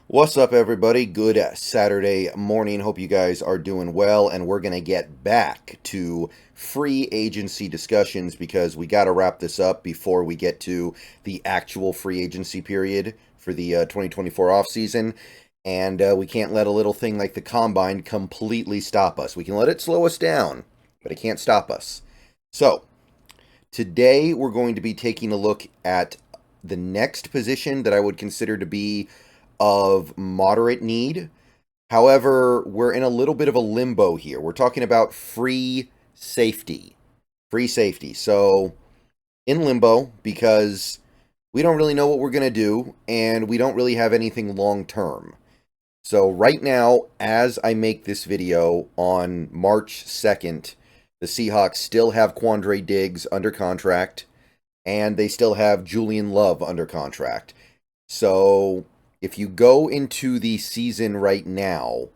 What's up, everybody? Good Saturday morning. Hope you guys are doing well, and we're going to get back to free agency discussions because we got to wrap this up before we get to the actual free agency period for the 2024 offseason. And we can't let a little thing like the Combine completely stop us. We can let it slow us down, but it can't stop us. So, today we're going to be taking a look at the next position that I would consider to be of moderate need. However, we're in a little bit of a limbo here. We're talking about free safety. Free safety. So, in limbo because we don't really know what we're going to do and we don't really have anything long term. So, right now, as I make this video on March 2nd, the Seahawks still have Quandre Diggs under contract and they still have Julian Love under contract. So, if you go into the season right now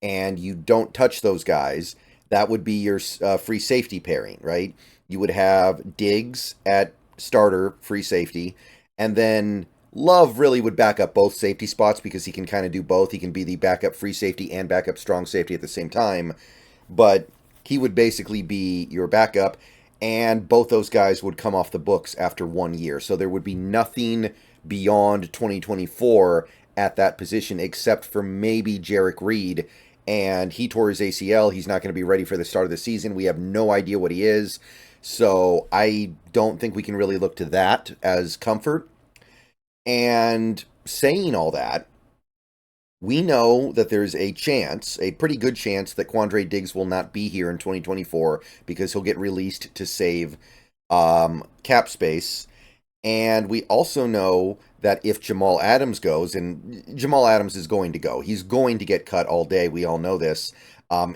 and you don't touch those guys, that would be your free safety pairing, right? You would have Diggs at starter, free safety, and then Love really would back up both safety spots because he can kind of do both. He can be the backup free safety and backup strong safety at the same time, but he would basically be your backup, and both those guys would come off the books after 1 year. So there would be nothing beyond 2024 at that position except for maybe Jarek Reed, and he tore his ACL. He's not going to be ready for the start of the season. We have no idea what he is, so I don't think we can really look to that as comfort. And saying all that, we know that there's a chance, a pretty good chance, that Quandre Diggs will not be here in 2024 because he'll get released to save cap space. And we also know that if Jamal Adams goes, and Jamal Adams is going to go, he's going to get cut all day. We all know this.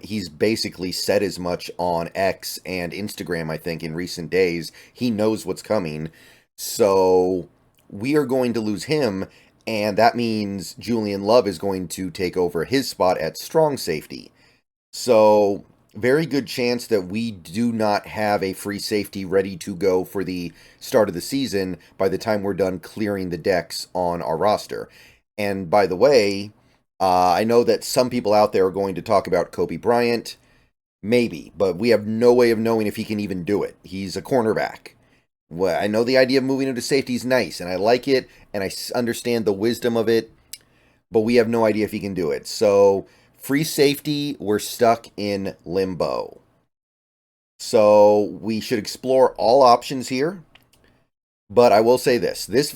He's basically said as much on X and Instagram, I think, in recent days. He knows what's coming. So we are going to lose him, and that means Julian Love is going to take over his spot at strong safety. So very good chance that we do not have a free safety ready to go for the start of the season by the time we're done clearing the decks on our roster. And by the way, I know that some people out there are going to talk about Kobe Bryant. Maybe, but we have no way of knowing if he can even do it. He's a cornerback. Well, I know the idea of moving him to safety is nice, and I like it, and I understand the wisdom of it, but we have no idea if he can do it. So free safety, we're stuck in limbo. So we should explore all options here. But I will say this. This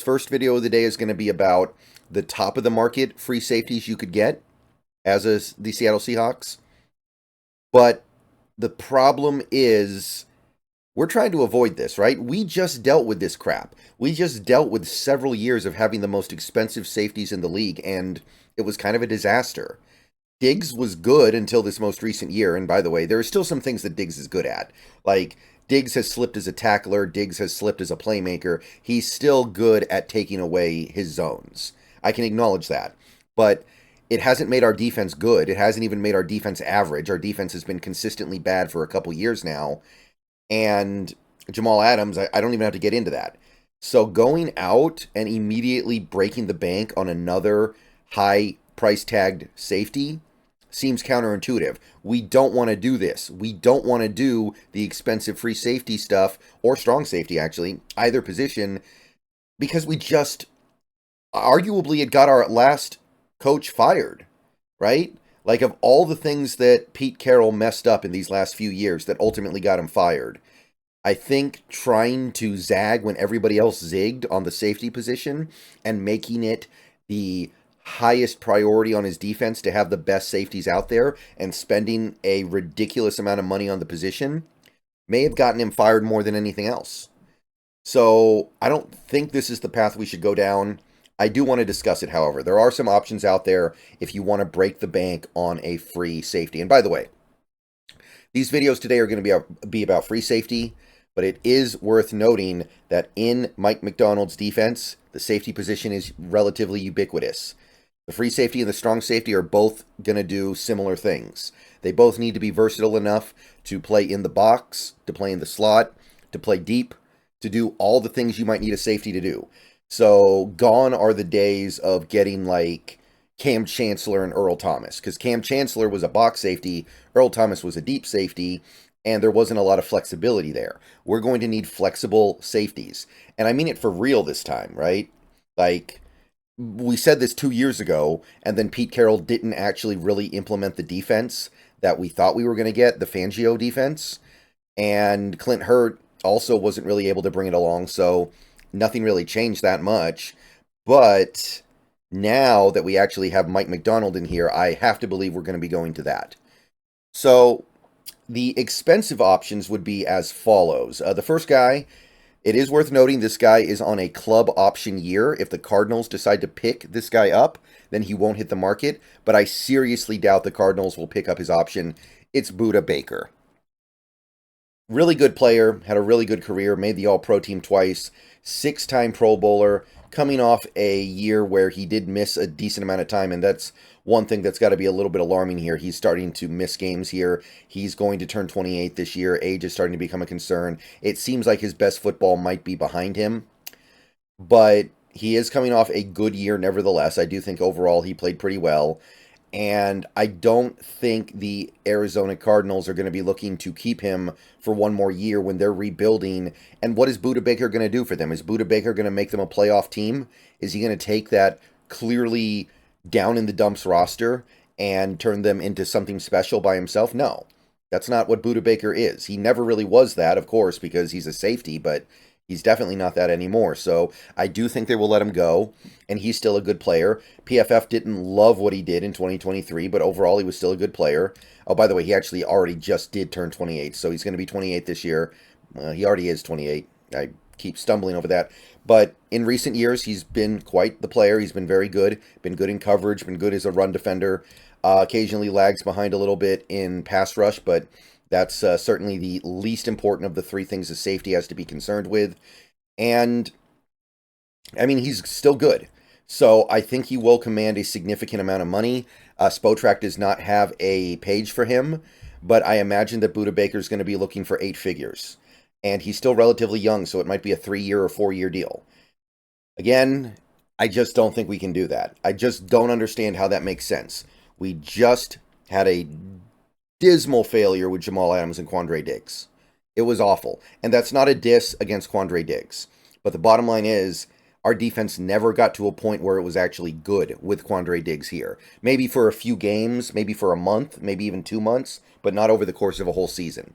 first video of the day is going to be about the top of the market free safeties you could get as the Seattle Seahawks. But the problem is we're trying to avoid this, right? We just dealt with this crap. We just dealt with several years of having the most expensive safeties in the league, and it was kind of a disaster. Diggs was good until this most recent year, and by the way, there are still some things that Diggs is good at. Like, Diggs has slipped as a tackler, Diggs has slipped as a playmaker. He's still good at taking away his zones. I can acknowledge that. But it hasn't made our defense good. It hasn't even made our defense average. Our defense has been consistently bad for a couple years now. And Jamal Adams, I don't even have to get into that. So going out and immediately breaking the bank on another high price tagged safety seems counterintuitive. We don't want to do this. We don't want to do the expensive free safety stuff, or strong safety actually, either position, because we just arguably had got our last coach fired, right? Like, of all the things that Pete Carroll messed up in these last few years that ultimately got him fired, I think trying to zag when everybody else zigged on the safety position and making it the highest priority on his defense to have the best safeties out there and spending a ridiculous amount of money on the position may have gotten him fired more than anything else. So I don't think this is the path we should go down. I do want to discuss it, however. There are some options out there if you want to break the bank on a free safety. And by the way, these videos today are going to be about free safety, but it is worth noting that in Mike Macdonald's defense, the safety position is relatively ubiquitous. The free safety and the strong safety are both going to do similar things. They both need to be versatile enough to play in the box, to play in the slot, to play deep, to do all the things you might need a safety to do. So gone are the days of getting like Cam Chancellor and Earl Thomas, because Cam Chancellor was a box safety, Earl Thomas was a deep safety, and there wasn't a lot of flexibility there. We're going to need flexible safeties. And I mean it for real this time, right? Like, we said this 2 years ago, and then Pete Carroll didn't actually really implement the defense that we thought we were going to get, the Fangio defense. And Clint Hurt also wasn't really able to bring it along, so nothing really changed that much. But now that we actually have Mike McDonald in here, I have to believe we're going to be going to that. So the expensive options would be as follows. The first guy, it is worth noting this guy is on a club option year. If the Cardinals decide to pick this guy up, then he won't hit the market. But I seriously doubt the Cardinals will pick up his option. It's Budda Baker. Really good player, had a really good career, made the All-Pro team twice, 6-time Pro Bowler, coming off a year where he did miss a decent amount of time, and that's one thing that's got to be a little bit alarming here. He's starting to miss games here. He's going to turn 28 this year. Age is starting to become a concern. It seems like his best football might be behind him, but he is coming off a good year nevertheless. I do think overall he played pretty well. And I don't think the Arizona Cardinals are going to be looking to keep him for one more year when they're rebuilding. And what is Budda Baker going to do for them? Is Budda Baker going to make them a playoff team? Is he going to take that clearly down in the dumps roster and turn them into something special by himself? No, that's not what Budda Baker is. He never really was that, of course, because he's a safety, but he's definitely not that anymore. So I do think they will let him go, and he's still a good player. PFF didn't love what he did in 2023, but overall he was still a good player. Oh, by the way, he actually already just did turn 28, so he's going to be 28 this year. He already is 28. I keep stumbling over that. But in recent years, he's been quite the player. He's been very good, been good in coverage, been good as a run defender. Occasionally lags behind a little bit in pass rush, but that's certainly the least important of the three things a safety has to be concerned with. And, I mean, he's still good. So I think he will command a significant amount of money. Spotrac does not have a page for him, but I imagine that Budda Baker is going to be looking for 8 figures. And he's still relatively young, so it might be a 3-year or 4-year deal. Again, I just don't think we can do that. I just don't understand how that makes sense. We just had a dismal failure with Jamal Adams and Quandre Diggs. It was awful. And that's not a diss against Quandre Diggs. But the bottom line is, our defense never got to a point where it was actually good with Quandre Diggs here. Maybe for a few games, maybe for a month, maybe even 2 months, but not over the course of a whole season.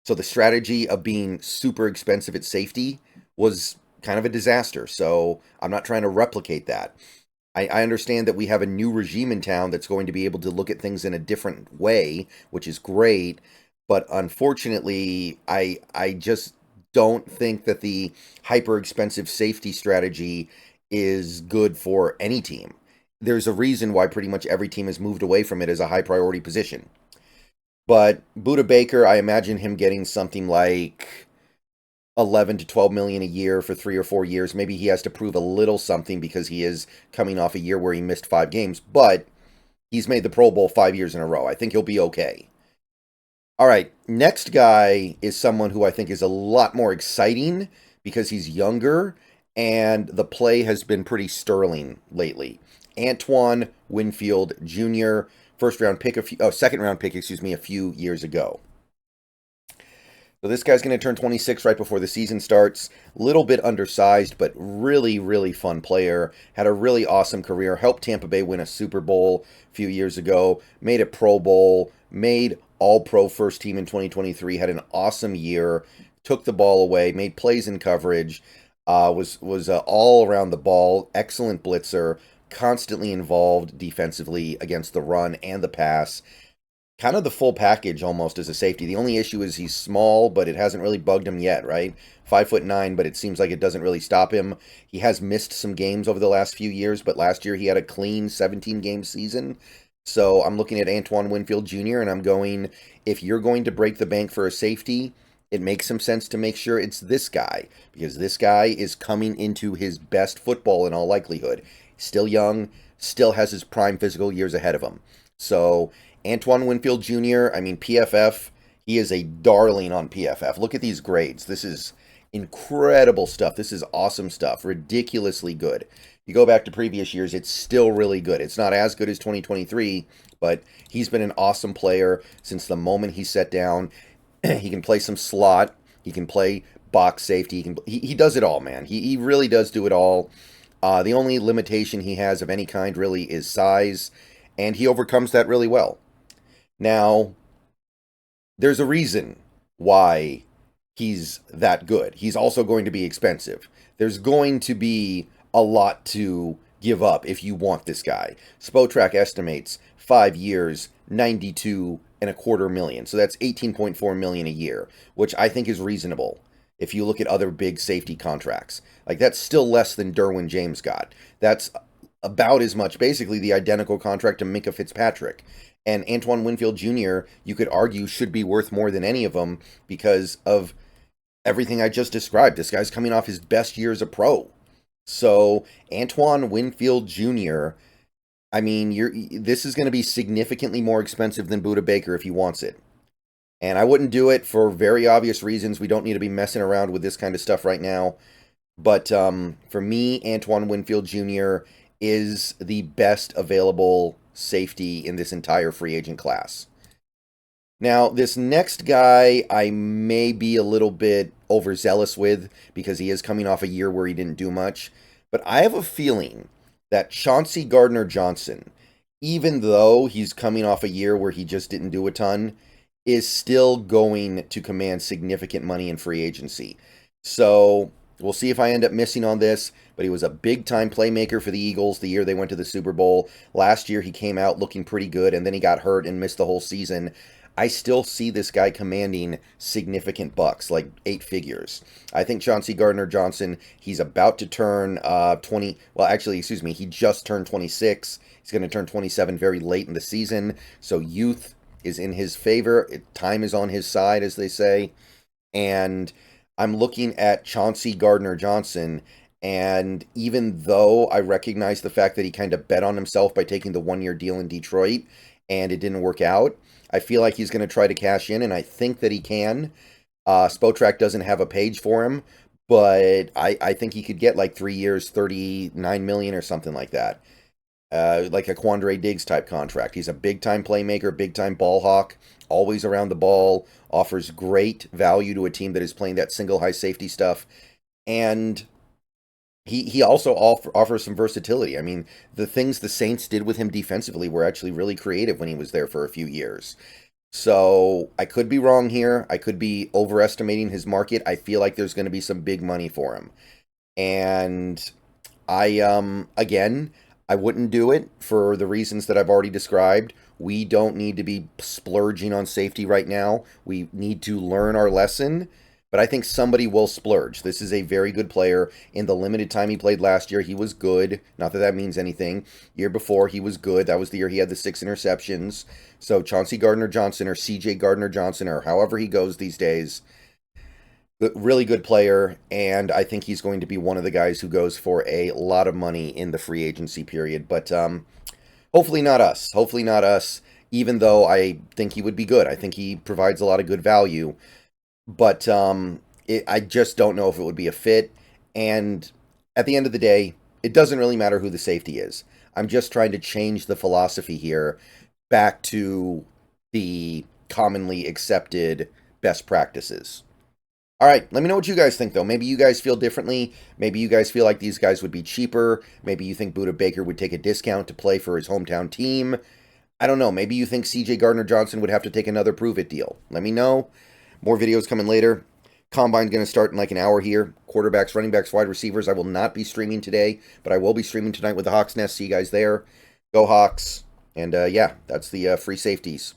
So the strategy of being super expensive at safety was kind of a disaster. So I'm not trying to replicate that. I understand that we have a new regime in town that's going to be able to look at things in a different way, which is great. But unfortunately, I just don't think that the hyper expensive safety strategy is good for any team. There's a reason why pretty much every team has moved away from it as a high priority position. But Budda Baker, I imagine him getting something like 11 to 12 million a year for 3 or 4 years. Maybe he has to prove a little something because he is coming off a year where he missed 5 games, but he's made the Pro Bowl 5 years in a row. I think he'll be okay. All right, next guy is someone who I think is a lot more exciting because he's younger and the play has been pretty sterling lately. Antoine Winfield Jr., second round pick, a few years ago. So this guy's going to turn 26 right before the season starts. Little bit undersized, but really, really fun player. Had a really awesome career. Helped Tampa Bay win a Super Bowl a few years ago. Made a Pro Bowl. Made All-Pro first team in 2023. Had an awesome year. Took the ball away. Made plays in coverage. Was all around the ball. Excellent blitzer. Constantly involved defensively against the run and the pass. Kind of the full package almost as a safety. The only issue is he's small, but it hasn't really bugged him yet, right? 5'9", but it seems like it doesn't really stop him. He has missed some games over the last few years, but last year he had a clean 17-game season. So I'm looking at Antoine Winfield Jr., and I'm going, if you're going to break the bank for a safety, it makes some sense to make sure it's this guy, because this guy is coming into his best football in all likelihood. Still young, still has his prime physical years ahead of him. So Antoine Winfield Jr., I mean, PFF, he is a darling on PFF. Look at these grades. This is Incredible stuff. This is awesome stuff. Ridiculously good. You go back to previous years, it's still really good. It's not as good as 2023, but he's been an awesome player since the moment he sat down. He can play some slot. He can play box safety. He does it all, man. He really does do it all. The only limitation he has of any kind really is size, and he overcomes that really well. Now, there's a reason why he's that good. He's also going to be expensive. There's going to be a lot to give up if you want this guy. Spotrac estimates 5 years, 92.25 million. So that's 18.4 million a year, which I think is reasonable. If you look at other big safety contracts, like that's still less than Derwin James got. That's about as much, basically the identical contract to Minkah Fitzpatrick. And Antoine Winfield Jr., you could argue, should be worth more than any of them because of everything I just described. This guy's coming off his best year as a pro. So Antoine Winfield Jr., I mean, this is going to be significantly more expensive than Budda Baker if he wants it. And I wouldn't do it for very obvious reasons. We don't need to be messing around with this kind of stuff right now. But for me, Antoine Winfield Jr. is the best available safety in this entire free agent class. Now, this next guy I may be a little bit overzealous with because he is coming off a year where he didn't do much. But I have a feeling that Chauncey Gardner Johnson, even though he's coming off a year where he just didn't do a ton, is still going to command significant money in free agency. So we'll see if I end up missing on this, but he was a big-time playmaker for the Eagles the year they went to the Super Bowl. Last year he came out looking pretty good, and then he got hurt and missed the whole season. I still see this guy commanding significant bucks, like 8 figures. I think Chauncey Gardner Johnson, he's about to turn 20, well, actually, excuse me, he just turned 26. He's going to turn 27 very late in the season, so youth is in his favor. Time is on his side, as they say. And I'm looking at Chauncey Gardner Johnson, and even though I recognize the fact that he kind of bet on himself by taking the 1-year deal in Detroit, and it didn't work out, I feel like he's going to try to cash in, and I think that he can. Spotrac doesn't have a page for him, but I think he could get like 3 years, 39 million or something like that. Like a Quandre Diggs type contract. He's a big-time playmaker, big-time ball hawk, always around the ball, offers great value to a team that is playing that single high safety stuff, and he also offers some versatility. I mean, the things the Saints did with him defensively were actually really creative when he was there for a few years. So I could be wrong here. I could be overestimating his market. I feel like there's going to be some big money for him. And again, I wouldn't do it for the reasons that I've already described. We don't need to be splurging on safety right now. We need to learn our lesson, but I think somebody will splurge. This is a very good player. In the limited time he played last year, he was good. Not that that means anything. Year before, he was good. That was the year he had the 6 interceptions. So Chauncey Gardner Johnson, or CJ Gardner Johnson, or however he goes these days, really good player, and I think he's going to be one of the guys who goes for a lot of money in the free agency period. But hopefully not us. Hopefully not us, even though I think he would be good. I think he provides a lot of good value. But I just don't know if it would be a fit. And at the end of the day, it doesn't really matter who the safety is. I'm just trying to change the philosophy here back to the commonly accepted best practices. All right, let me know what you guys think, though. Maybe you guys feel differently. Maybe you guys feel like these guys would be cheaper. Maybe you think Budda Baker would take a discount to play for his hometown team. I don't know. Maybe you think CJ Gardner Johnson would have to take another prove-it deal. Let me know. More videos coming later. Combine's going to start in like an hour here. Quarterbacks, running backs, wide receivers. I will not be streaming today, but I will be streaming tonight with the Hawks Nest. See you guys there. Go Hawks. And yeah, that's the free safeties.